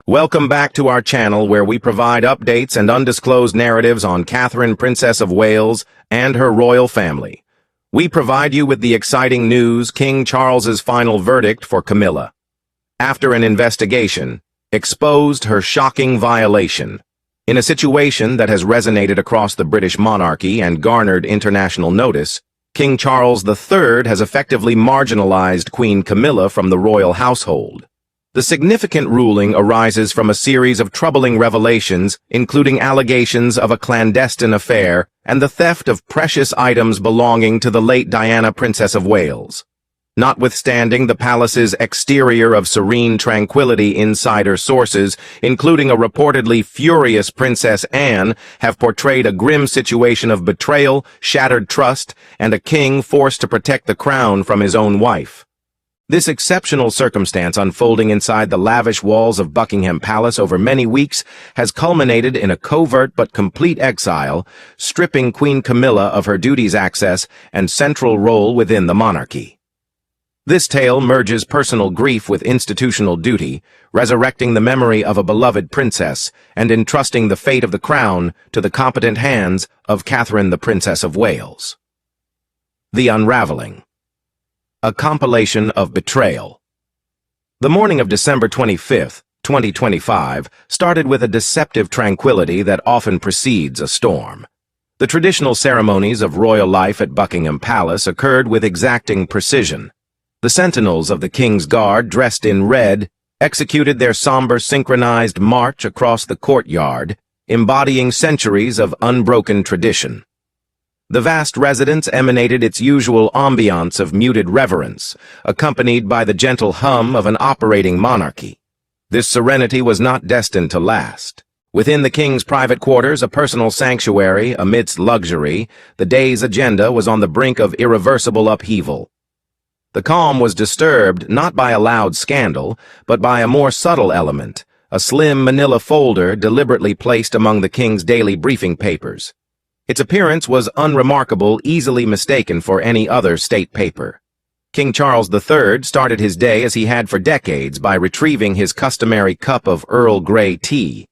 Welcome back to our channel where we provide updates and undisclosed narratives on Catherine, Princess of Wales, and her royal family. We provide you with the exciting news: King Charles's final verdict for Camilla, after an investigation, exposed her shocking violation. In a situation that has resonated across the British monarchy and garnered international notice, King Charles III has effectively marginalized Queen Camilla from the royal household. The significant ruling arises from a series of troubling revelations, including allegations of a clandestine affair and the theft of precious items belonging to the late Diana, Princess of Wales. Notwithstanding the palace's exterior of serene tranquility, insider sources, including a reportedly furious Princess Anne, have portrayed a grim situation of betrayal, shattered trust, and a king forced to protect the crown from his own wife. This exceptional circumstance unfolding inside the lavish walls of Buckingham Palace over many weeks has culminated in a covert but complete exile, stripping Queen Camilla of her duties, access, and central role within the monarchy. This tale merges personal grief with institutional duty, resurrecting the memory of a beloved princess and entrusting the fate of the crown to the competent hands of Catherine, the Princess of Wales. The Unraveling. A compilation of betrayal. The morning of December 25, 2025, started with a deceptive tranquility that often precedes a storm. The traditional ceremonies of royal life at Buckingham Palace occurred with exacting precision. The sentinels of the King's Guard, dressed in red, executed their somber synchronized march across the courtyard, embodying centuries of unbroken tradition. The vast residence emanated its usual ambiance of muted reverence, accompanied by the gentle hum of an operating monarchy. This serenity was not destined to last. Within the king's private quarters, a personal sanctuary amidst luxury, the day's agenda was on the brink of irreversible upheaval. The calm was disturbed not by a loud scandal, but by a more subtle element, a slim manila folder deliberately placed among the king's daily briefing papers. Its appearance was unremarkable, easily mistaken for any other state paper. King Charles III started his day as he had for decades, by retrieving his customary cup of Earl Grey tea.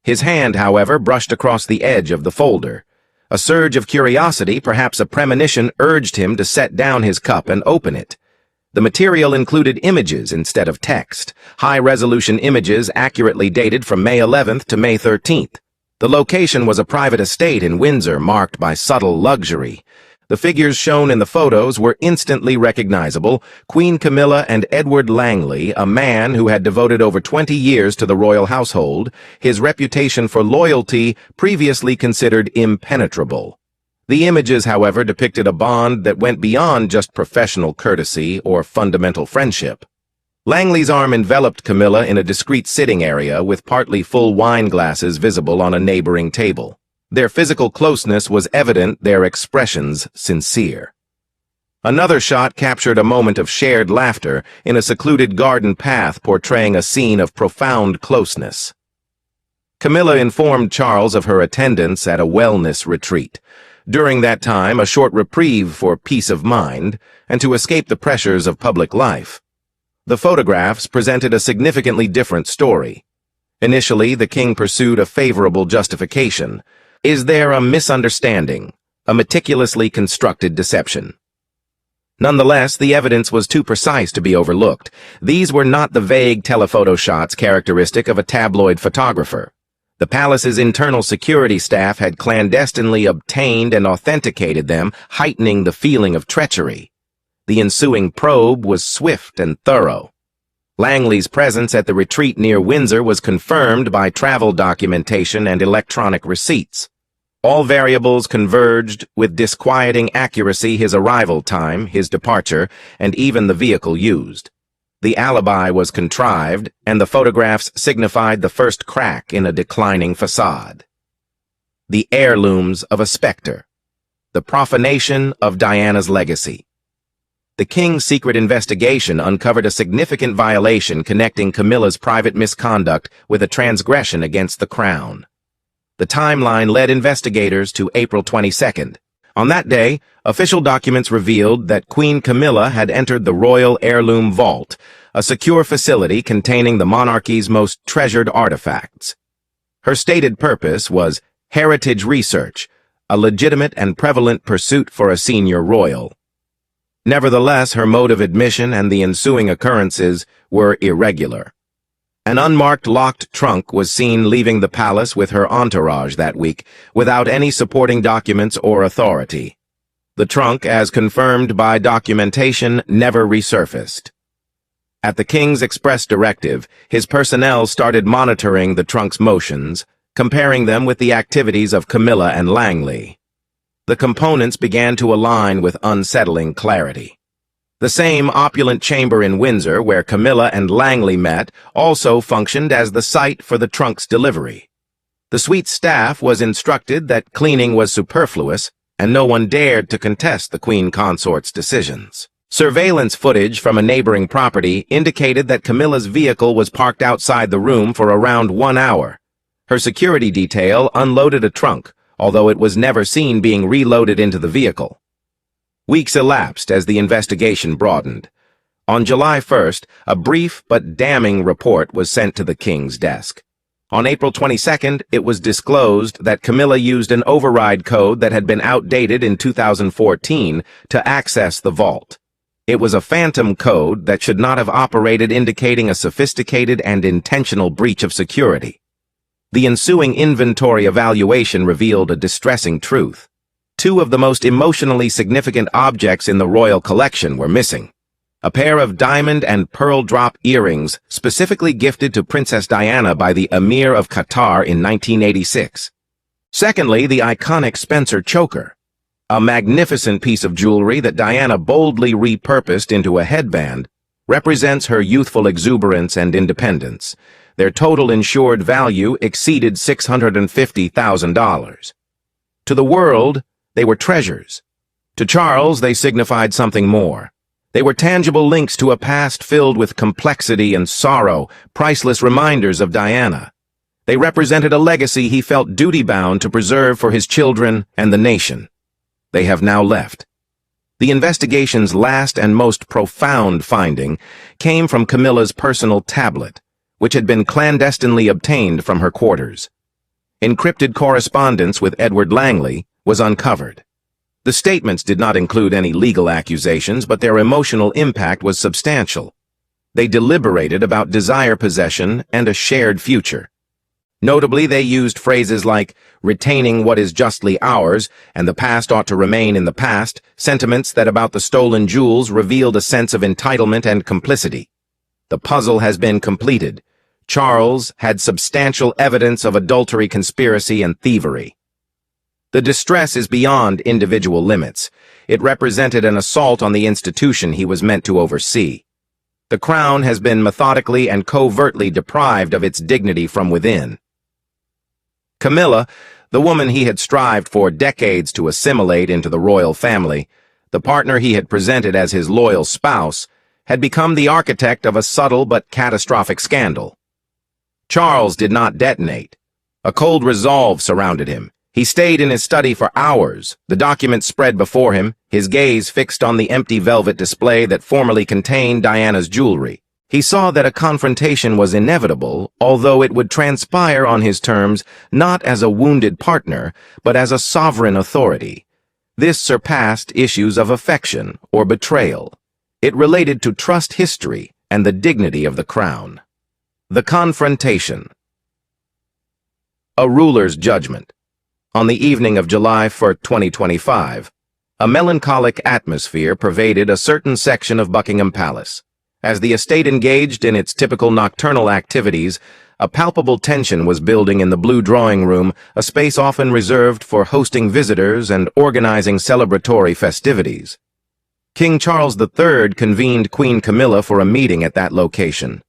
His hand, however, brushed across the edge of the folder. A surge of curiosity, perhaps a premonition, urged him to set down his cup and open it. The material included images instead of text, high-resolution images accurately dated from May 11th to May 13th. The location was a private estate in Windsor marked by subtle luxury. The figures shown in the photos were instantly recognizable: Queen Camilla and Edward Langley, a man who had devoted over 20 years to the royal household, his reputation for loyalty previously considered impenetrable. The images, however, depicted a bond that went beyond just professional courtesy or fundamental friendship. Langley's arm enveloped Camilla in a discreet sitting area with partly full wine glasses visible on a neighboring table. Their physical closeness was evident, their expressions sincere. Another shot captured a moment of shared laughter in a secluded garden path, portraying a scene of profound closeness. Camilla informed Charles of her attendance at a wellness retreat. During that time, a short reprieve for peace of mind and to escape the pressures of public life. The photographs presented a significantly different story. Initially, the king pursued a favorable justification. Is there a misunderstanding, a meticulously constructed deception? Nonetheless, the evidence was too precise to be overlooked. These were not the vague telephoto shots characteristic of a tabloid photographer. The palace's internal security staff had clandestinely obtained and authenticated them, heightening the feeling of treachery. The ensuing probe was swift and thorough. Langley's presence at the retreat near Windsor was confirmed by travel documentation and electronic receipts. All variables converged with disquieting accuracy: his arrival time, his departure, and even the vehicle used. The alibi was contrived, and the photographs signified the first crack in a declining facade. The heirlooms of a specter. The profanation of Diana's legacy. The king's secret investigation uncovered a significant violation connecting Camilla's private misconduct with a transgression against the crown. The timeline led investigators to April 22nd. On that day, official documents revealed that Queen Camilla had entered the royal heirloom vault, a secure facility containing the monarchy's most treasured artifacts. Her stated purpose was heritage research, a legitimate and prevalent pursuit for a senior royal. Nevertheless, her mode of admission and the ensuing occurrences were irregular. An unmarked locked trunk was seen leaving the palace with her entourage that week, without any supporting documents or authority. The trunk, as confirmed by documentation, never resurfaced. At the king's express directive, his personnel started monitoring the trunk's motions, comparing them with the activities of Camilla and Langley. The components began to align with unsettling clarity. The same opulent chamber in Windsor where Camilla and Langley met also functioned as the site for the trunk's delivery. The suite staff was instructed that cleaning was superfluous, and no one dared to contest the Queen Consort's decisions. Surveillance footage from a neighboring property indicated that Camilla's vehicle was parked outside the room for around 1 hour. Her security detail unloaded a trunk, although it was never seen being reloaded into the vehicle. Weeks elapsed as the investigation broadened. On July 1st, a brief but damning report was sent to the king's desk. On April 22nd, it was disclosed that Camilla used an override code that had been outdated in 2014 to access the vault. It was a phantom code that should not have operated, indicating a sophisticated and intentional breach of security. The ensuing inventory evaluation revealed a distressing truth. 2 of the most emotionally significant objects in the royal collection were missing. A pair of diamond and pearl drop earrings specifically gifted to Princess Diana by the Emir of Qatar in 1986. Secondly, the iconic Spencer choker, a magnificent piece of jewelry that Diana boldly repurposed into a headband, represents her youthful exuberance and independence. Their total insured value exceeded $650,000. To the world, they were treasures. To Charles, they signified something more. They were tangible links to a past filled with complexity and sorrow, priceless reminders of Diana. They represented a legacy he felt duty-bound to preserve for his children and the nation. They have now left. The investigation's last and most profound finding came from Camilla's personal tablet, which had been clandestinely obtained from her quarters. Encrypted correspondence with Edward Langley was uncovered. The statements did not include any legal accusations, but their emotional impact was substantial. They deliberated about desire, possession, and a shared future. Notably, they used phrases like retaining what is justly ours and the past ought to remain in the past, sentiments that about the stolen jewels revealed a sense of entitlement and complicity. The puzzle has been completed. Charles had substantial evidence of adultery, conspiracy, and thievery. The distress is beyond individual limits. It represented an assault on the institution he was meant to oversee. The crown has been methodically and covertly deprived of its dignity from within. Camilla, the woman he had strived for decades to assimilate into the royal family, the partner he had presented as his loyal spouse, had become the architect of a subtle but catastrophic scandal. Charles did not detonate. A cold resolve surrounded him. He stayed in his study for hours, the documents spread before him, his gaze fixed on the empty velvet display that formerly contained Diana's jewelry. He saw that a confrontation was inevitable, although it would transpire on his terms not as a wounded partner, but as a sovereign authority. This surpassed issues of affection or betrayal. It related to trust, history, and the dignity of the crown. The confrontation. A ruler's judgment. On the evening of July 1, 2025, a melancholic atmosphere pervaded a certain section of Buckingham Palace. As the estate engaged in its typical nocturnal activities, a palpable tension was building in the blue drawing room, a space often reserved for hosting visitors and organizing celebratory festivities. King Charles III convened Queen Camilla for a meeting at that location.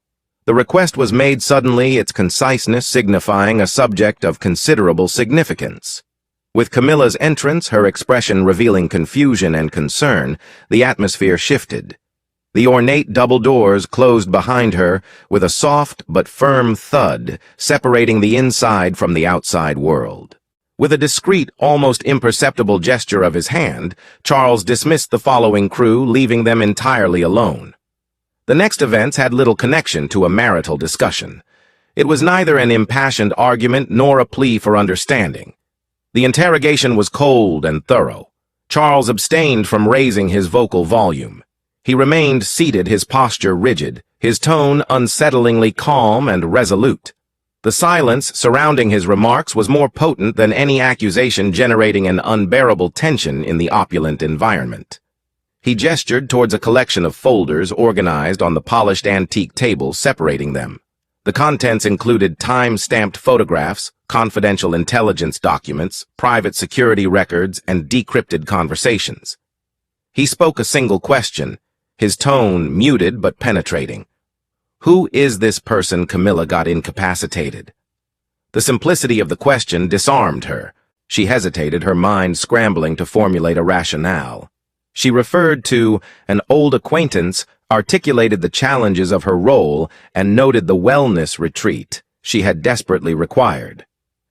The request was made suddenly, its conciseness signifying a subject of considerable significance. With Camilla's entrance, her expression revealing confusion and concern, the atmosphere shifted. The ornate double doors closed behind her with a soft but firm thud, separating the inside from the outside world. With a discreet, almost imperceptible gesture of his hand, Charles dismissed the following crew, leaving them entirely alone. The next events had little connection to a marital discussion. It was neither an impassioned argument nor a plea for understanding. The interrogation was cold and thorough. Charles abstained from raising his vocal volume. He remained seated, his posture rigid, his tone unsettlingly calm and resolute. The silence surrounding his remarks was more potent than any accusation, generating an unbearable tension in the opulent environment. He gestured towards a collection of folders organized on the polished antique table separating them. The contents included time-stamped photographs, confidential intelligence documents, private security records, and decrypted conversations. He spoke a single question, his tone muted but penetrating. Who is this person Camilla got incapacitated? The simplicity of the question disarmed her. She hesitated, her mind scrambling to formulate a rationale. She referred to an old acquaintance, articulated the challenges of her role, and noted the wellness retreat she had desperately required.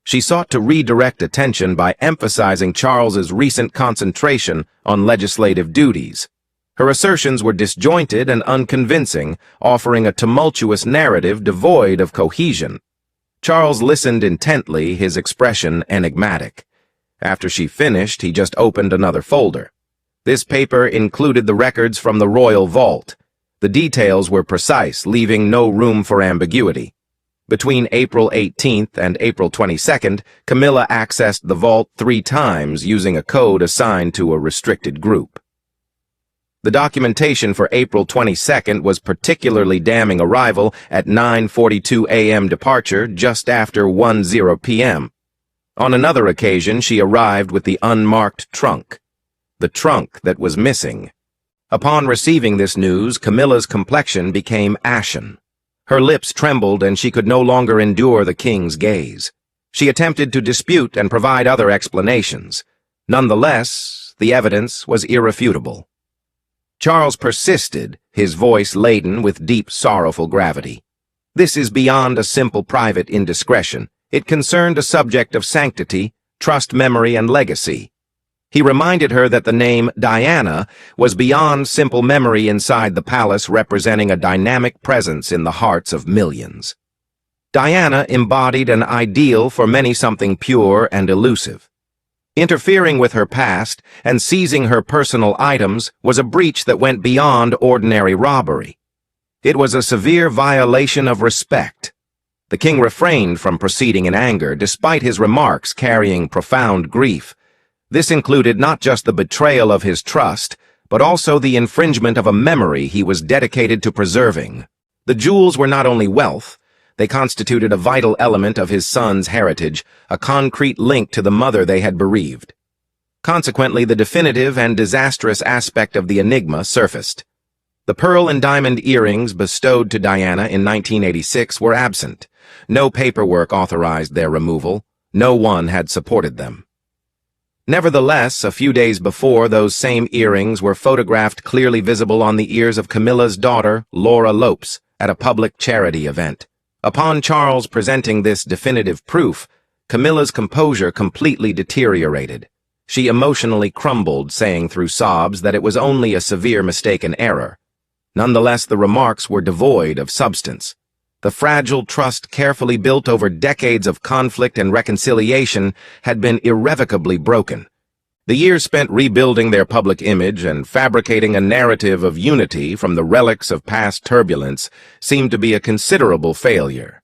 She sought to redirect attention by emphasizing Charles's recent concentration on legislative duties. Her assertions were disjointed and unconvincing, offering a tumultuous narrative devoid of cohesion. Charles listened intently, his expression enigmatic. After she finished, he just opened another folder. This paper included the records from the royal vault. The details were precise, leaving no room for ambiguity. Between April 18th and April 22nd, Camilla accessed the vault 3 times using a code assigned to a restricted group. The documentation for April 22nd was particularly damning. Arrival at 9:42 a.m. departure just after 1:00 p.m. On another occasion, she arrived with the unmarked trunk. The trunk that was missing. Upon receiving this news, Camilla's complexion became ashen. Her lips trembled and she could no longer endure the king's gaze. She attempted to dispute and provide other explanations. Nonetheless, the evidence was irrefutable. Charles persisted, his voice laden with deep, sorrowful gravity. This is beyond a simple private indiscretion. It concerned a subject of sanctity, trust, memory, and legacy. He reminded her that the name Diana was beyond simple memory inside the palace, representing a dynamic presence in the hearts of millions. Diana embodied an ideal for many, something pure and elusive. Interfering with her past and seizing her personal items was a breach that went beyond ordinary robbery. It was a severe violation of respect. The king refrained from proceeding in anger, despite his remarks carrying profound grief. This included not just the betrayal of his trust, but also the infringement of a memory he was dedicated to preserving. The jewels were not only wealth, they constituted a vital element of his son's heritage, a concrete link to the mother they had bereaved. Consequently, the definitive and disastrous aspect of the enigma surfaced. The pearl and diamond earrings bestowed to Diana in 1986 were absent. No paperwork authorized their removal. No one had supported them. Nevertheless, a few days before, those same earrings were photographed clearly visible on the ears of Camilla's daughter, Laura Lopes, at a public charity event. Upon Charles presenting this definitive proof, Camilla's composure completely deteriorated. She emotionally crumbled, saying through sobs that it was only a severe mistaken error. Nonetheless, the remarks were devoid of substance. The fragile trust carefully built over decades of conflict and reconciliation had been irrevocably broken. The years spent rebuilding their public image and fabricating a narrative of unity from the relics of past turbulence seemed to be a considerable failure.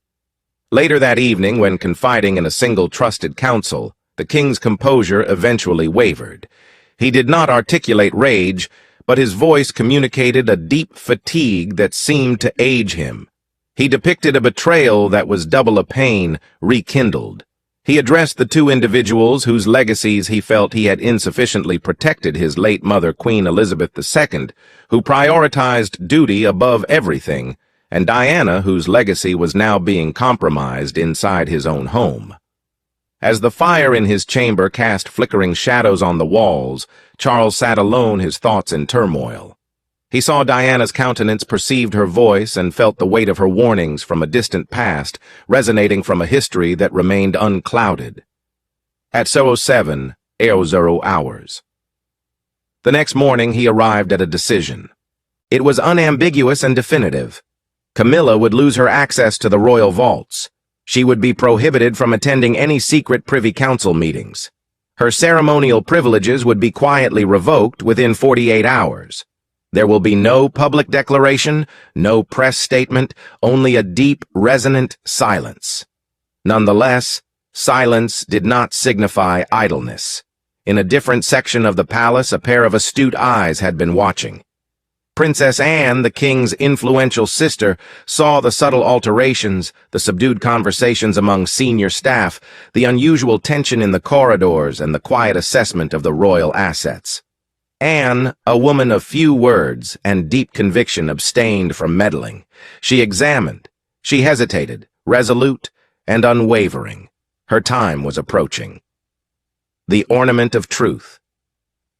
Later that evening, when confiding in a single trusted counsel, the king's composure eventually wavered. He did not articulate rage, but his voice communicated a deep fatigue that seemed to age him. He depicted a betrayal that was double a pain, rekindled. He addressed the 2 individuals whose legacies he felt he had insufficiently protected: his late mother, Queen Elizabeth II, who prioritized duty above everything, and Diana, whose legacy was now being compromised inside his own home. As the fire in his chamber cast flickering shadows on the walls, Charles sat alone, his thoughts in turmoil. He saw Diana's countenance, perceived her voice, and felt the weight of her warnings from a distant past, resonating from a history that remained unclouded. At 07:00 hours. The next morning he arrived at a decision. It was unambiguous and definitive. Camilla would lose her access to the royal vaults. She would be prohibited from attending any secret Privy Council meetings. Her ceremonial privileges would be quietly revoked within 48 hours. There will be no public declaration, no press statement, only a deep, resonant silence. Nonetheless, silence did not signify idleness. In a different section of the palace, a pair of astute eyes had been watching. Princess Anne, the king's influential sister, saw the subtle alterations, the subdued conversations among senior staff, the unusual tension in the corridors, and the quiet assessment of the royal assets. Anne, a woman of few words and deep conviction, abstained from meddling. She examined. She hesitated, resolute and unwavering. Her time was approaching. The Ornament of Truth.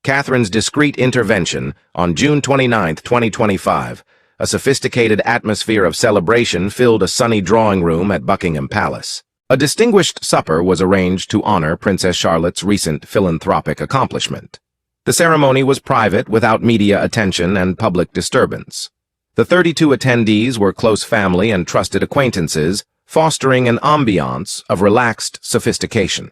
Catherine's discreet intervention on June 29, 2025, a sophisticated atmosphere of celebration filled a sunny drawing room at Buckingham Palace. A distinguished supper was arranged to honor Princess Charlotte's recent philanthropic accomplishment. The ceremony was private, without media attention and public disturbance. The 32 attendees were close family and trusted acquaintances, fostering an ambiance of relaxed sophistication.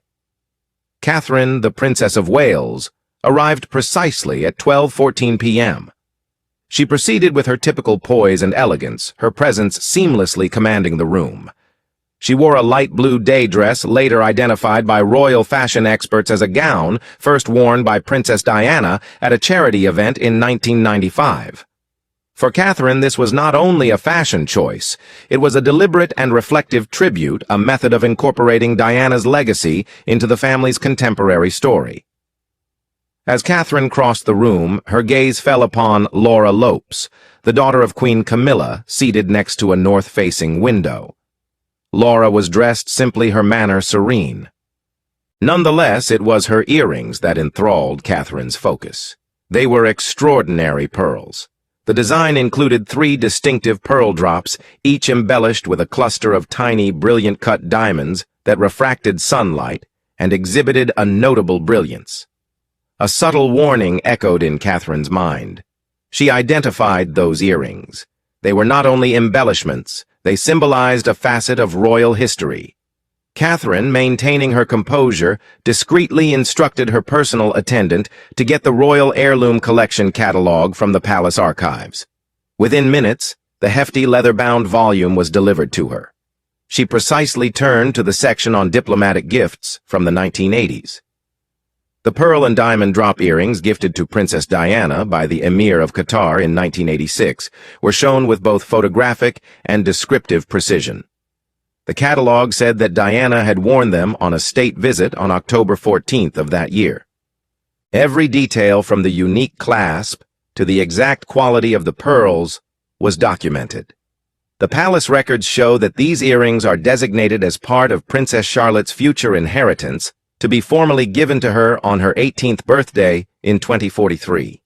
Catherine, the Princess of Wales, arrived precisely at 12:14 p.m. She proceeded with her typical poise and elegance, her presence seamlessly commanding the room. She wore a light blue day dress, later identified by royal fashion experts as a gown first worn by Princess Diana at a charity event in 1995. For Catherine, this was not only a fashion choice, it was a deliberate and reflective tribute, a method of incorporating Diana's legacy into the family's contemporary story. As Catherine crossed the room, her gaze fell upon Laura Lopes, the daughter of Queen Camilla, seated next to a north-facing window. Laura was dressed simply, her manner serene. Nonetheless, it was her earrings that enthralled Catherine's focus. They were extraordinary pearls. The design included 3 distinctive pearl drops, each embellished with a cluster of tiny, brilliant-cut diamonds that refracted sunlight and exhibited a notable brilliance. A subtle warning echoed in Catherine's mind. She identified those earrings. They were not only embellishments, they symbolized a facet of royal history. Catherine, maintaining her composure, discreetly instructed her personal attendant to get the Royal Heirloom Collection catalog from the palace archives. Within minutes, the hefty leather-bound volume was delivered to her. She precisely turned to the section on diplomatic gifts from the 1980s. The pearl and diamond drop earrings gifted to Princess Diana by the Emir of Qatar in 1986 were shown with both photographic and descriptive precision. The catalog said that Diana had worn them on a state visit on October 14th of that year. Every detail, from the unique clasp to the exact quality of the pearls, was documented. The palace records show that these earrings are designated as part of Princess Charlotte's future inheritance, to be formally given to her on her 18th birthday in 2043.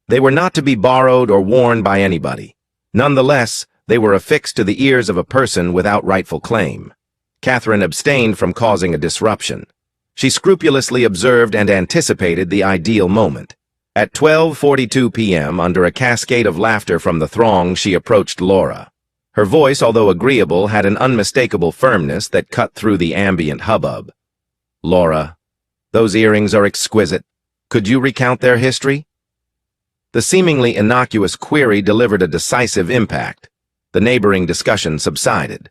They were not to be borrowed or worn by anybody. Nonetheless, they were affixed to the ears of a person without rightful claim. Catherine abstained from causing a disruption. She scrupulously observed and anticipated the ideal moment. At 12:42 p.m., under a cascade of laughter from the throng, she approached Laura. Her voice, although agreeable, had an unmistakable firmness that cut through the ambient hubbub. "Laura, those earrings are exquisite. Could you recount their history?" The seemingly innocuous query delivered a decisive impact. The neighboring discussion subsided.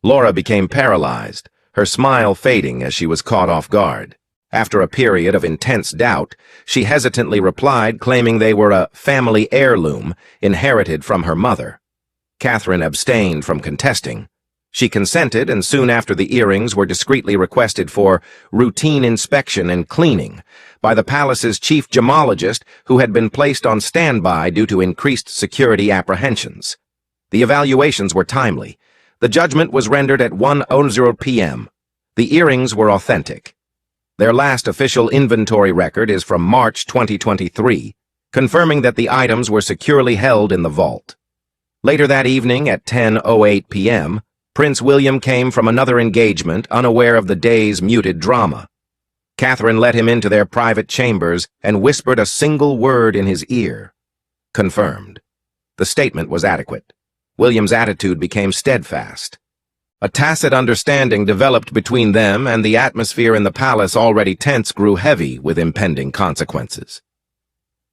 Laura became paralyzed, her smile fading as she was caught off guard. After a period of intense doubt, she hesitantly replied, claiming they were a family heirloom inherited from her mother. Catherine abstained from contesting. She consented, and soon after the earrings were discreetly requested for routine inspection and cleaning by the palace's chief gemologist, who had been placed on standby due to increased security apprehensions. The evaluations were timely. The judgment was rendered at 1:00 p.m. The earrings were authentic. Their last official inventory record is from March 2023, confirming that the items were securely held in the vault. Later that evening at 10:08 p.m., Prince William came from another engagement, unaware of the day's muted drama. Catherine let him into their private chambers and whispered a single word in his ear. Confirmed. The statement was adequate. William's attitude became steadfast. A tacit understanding developed between them, and the atmosphere in the palace, already tense, grew heavy with impending consequences.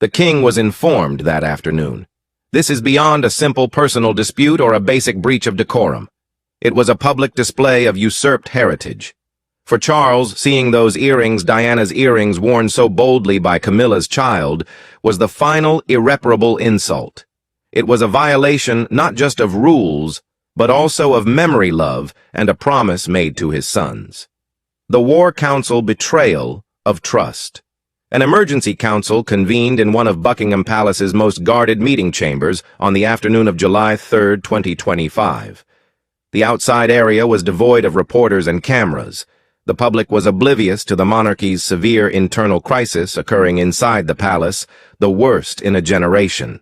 The king was informed that afternoon. This is beyond a simple personal dispute or a basic breach of decorum. It was a public display of usurped heritage. For Charles, seeing those earrings, Diana's earrings, worn so boldly by Camilla's child, was the final irreparable insult. It was a violation not just of rules, but also of memory love and a promise made to his sons. The War Council betrayal of trust. An emergency council convened in one of Buckingham Palace's most guarded meeting chambers on the afternoon of July 3, 2025. The outside area was devoid of reporters and cameras. The public was oblivious to the monarchy's severe internal crisis occurring inside the palace, the worst in a generation.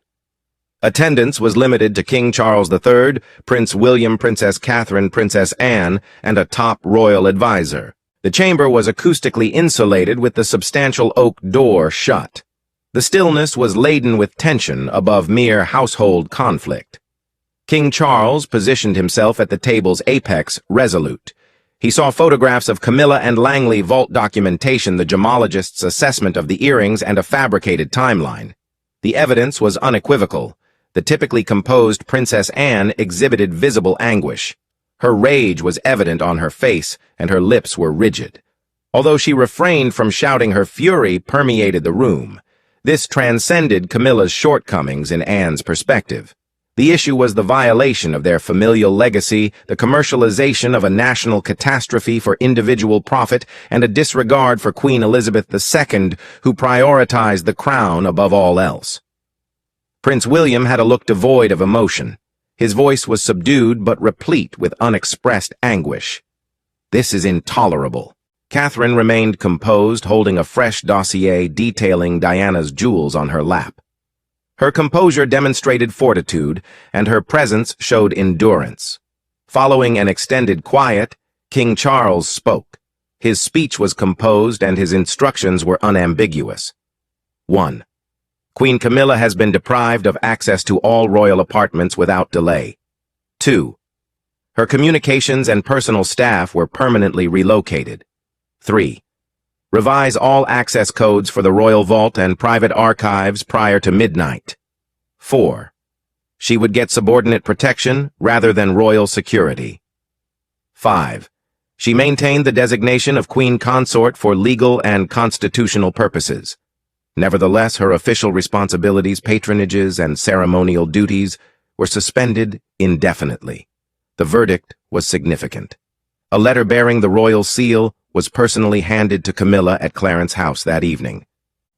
Attendance was limited to King Charles III, Prince William, Princess Catherine, Princess Anne, and a top royal advisor. The chamber was acoustically insulated with the substantial oak door shut. The stillness was laden with tension above mere household conflict. King Charles positioned himself at the table's apex, resolute. He saw photographs of Camilla and Langley vault documentation, the gemologist's assessment of the earrings, and a fabricated timeline. The evidence was unequivocal. The typically composed Princess Anne exhibited visible anguish. Her rage was evident on her face, and her lips were rigid. Although she refrained from shouting, her fury permeated the room. This transcended Camilla's shortcomings in Anne's perspective. The issue was the violation of their familial legacy, the commercialization of a national catastrophe for individual profit, and a disregard for Queen Elizabeth II, who prioritized the crown above all else. Prince William had a look devoid of emotion. His voice was subdued but replete with unexpressed anguish. "This is intolerable." Catherine remained composed, holding a fresh dossier detailing Diana's jewels on her lap. Her composure demonstrated fortitude, and her presence showed endurance. Following an extended quiet, King Charles spoke. His speech was composed, and his instructions were unambiguous. 1. Queen Camilla has been deprived of access to all royal apartments without delay. 2. Her communications and personal staff were permanently relocated. 3. Revise all access codes for the royal vault and private archives prior to midnight. 4. She would get subordinate protection rather than royal security. 5. She maintained the designation of Queen Consort for legal and constitutional purposes. Nevertheless, her official responsibilities, patronages, and ceremonial duties were suspended indefinitely. The verdict was significant. A letter bearing the royal seal was personally handed to Camilla at Clarence House that evening.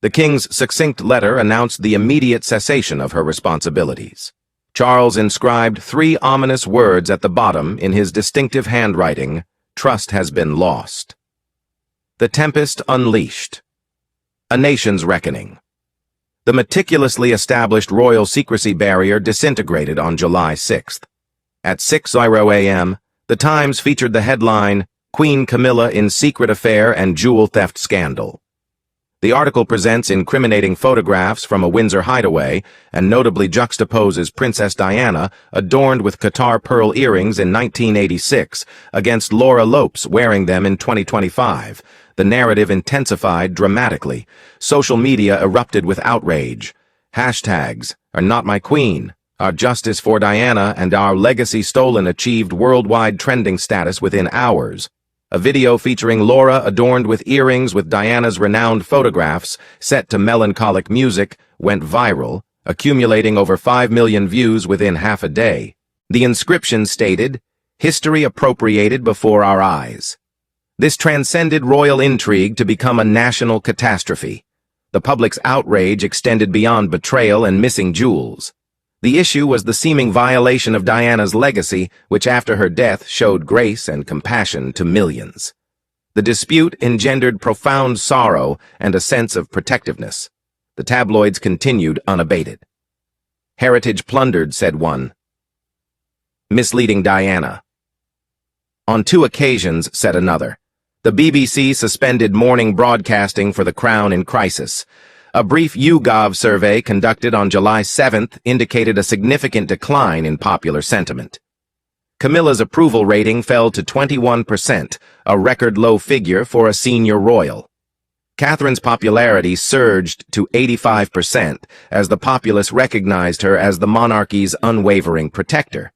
The king's succinct letter announced the immediate cessation of her responsibilities. Charles inscribed 3 ominous words at the bottom in his distinctive handwriting: "Trust has been lost." The tempest unleashed. A nation's reckoning. The meticulously established royal secrecy barrier disintegrated on July 6th. At 6:00 a.m., the Times featured the headline, "Queen Camilla in Secret Affair and Jewel Theft Scandal." The article presents incriminating photographs from a Windsor hideaway and notably juxtaposes Princess Diana, adorned with Qatar pearl earrings in 1986, against Laura Lopes wearing them in 2025. The narrative intensified dramatically. Social media erupted with outrage. Hashtags, "Are Not My Queen," "Our Justice for Diana," and "Our Legacy Stolen" achieved worldwide trending status within hours. A video featuring Laura adorned with earrings with Diana's renowned photographs, set to melancholic music, went viral, accumulating over 5 million views within half a day. The inscription stated, "History appropriated before our eyes." This transcended royal intrigue to become a national catastrophe. The public's outrage extended beyond betrayal and missing jewels. The issue was the seeming violation of Diana's legacy, which after her death showed grace and compassion to millions. The dispute engendered profound sorrow and a sense of protectiveness. The tabloids continued unabated. "Heritage plundered," said one. "Misleading Diana." On 2 occasions, said another. The BBC suspended morning broadcasting for the Crown in crisis. A brief YouGov survey conducted on July 7th indicated a significant decline in popular sentiment. Camilla's approval rating fell to 21%, a record low figure for a senior royal. Catherine's popularity surged to 85% as the populace recognized her as the monarchy's unwavering protector.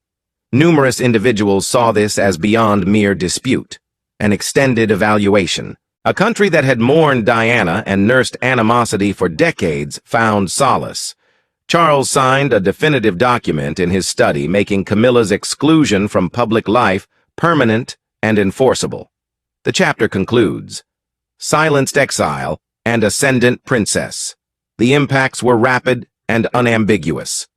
Numerous individuals saw this as beyond mere dispute, an extended evaluation. A country that had mourned Diana and nursed animosity for decades found solace. Charles signed a definitive document in his study making Camilla's exclusion from public life permanent and enforceable. The chapter concludes, "Silenced exile and ascendant princess. The impacts were rapid and unambiguous."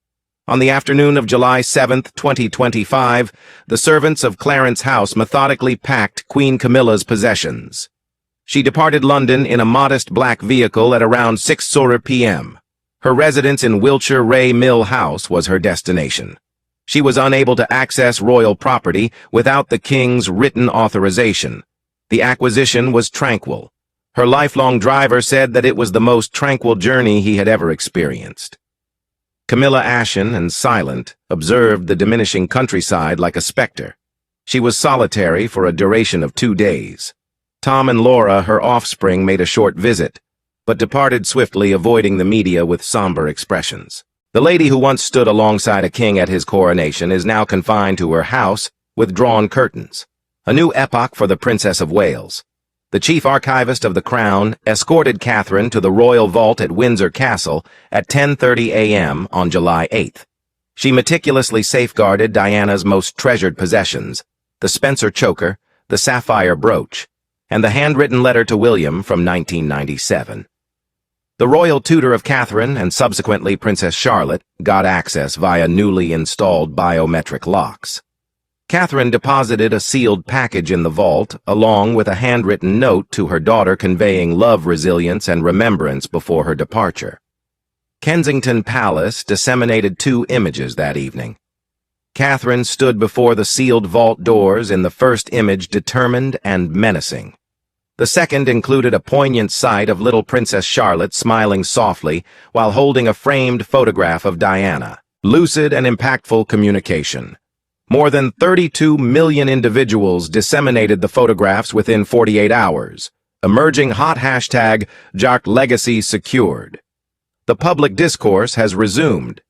On the afternoon of July 7th, 2025, the servants of Clarence House methodically packed Queen Camilla's possessions. She departed London in a modest black vehicle at around 6:00 p.m. Her residence in Wiltshire Ray Mill House was her destination. She was unable to access royal property without the king's written authorization. The acquisition was tranquil. Her lifelong driver said that it was the most tranquil journey he had ever experienced. Camilla, ashen and silent, observed the diminishing countryside like a specter. She was solitary for a duration of 2 days. Tom and Laura, her offspring, made a short visit, but departed swiftly, avoiding the media with somber expressions. The lady who once stood alongside a king at his coronation is now confined to her house with drawn curtains. A new epoch for the Princess of Wales. The chief archivist of the Crown escorted Catherine to the royal vault at Windsor Castle at 10:30 a.m. on July 8th. She meticulously safeguarded Diana's most treasured possessions, the Spencer choker, the sapphire brooch, and the handwritten letter to William from 1997. The royal tutor of Catherine and subsequently Princess Charlotte got access via newly installed biometric locks. Catherine deposited a sealed package in the vault, along with a handwritten note to her daughter conveying love, resilience, and remembrance before her departure. Kensington Palace disseminated 2 images that evening. Catherine stood before the sealed vault doors, in the first image determined and menacing. The second included a poignant sight of little Princess Charlotte smiling softly while holding a framed photograph of Diana. Lucid and impactful communication. More than 32 million individuals disseminated the photographs within 48 hours. Emerging hot hashtag Jock Legacy secured. The public discourse has resumed.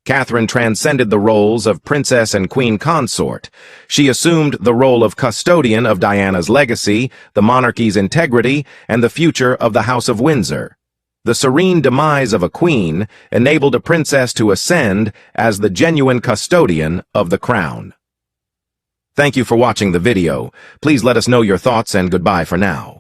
Catherine transcended the roles of princess and queen consort. She assumed the role of custodian of Diana's legacy, the monarchy's integrity, and the future of the House of Windsor. The serene demise of a queen enabled a princess to ascend as the genuine custodian of the crown. Thank you for watching the video. Please let us know your thoughts, and goodbye for now.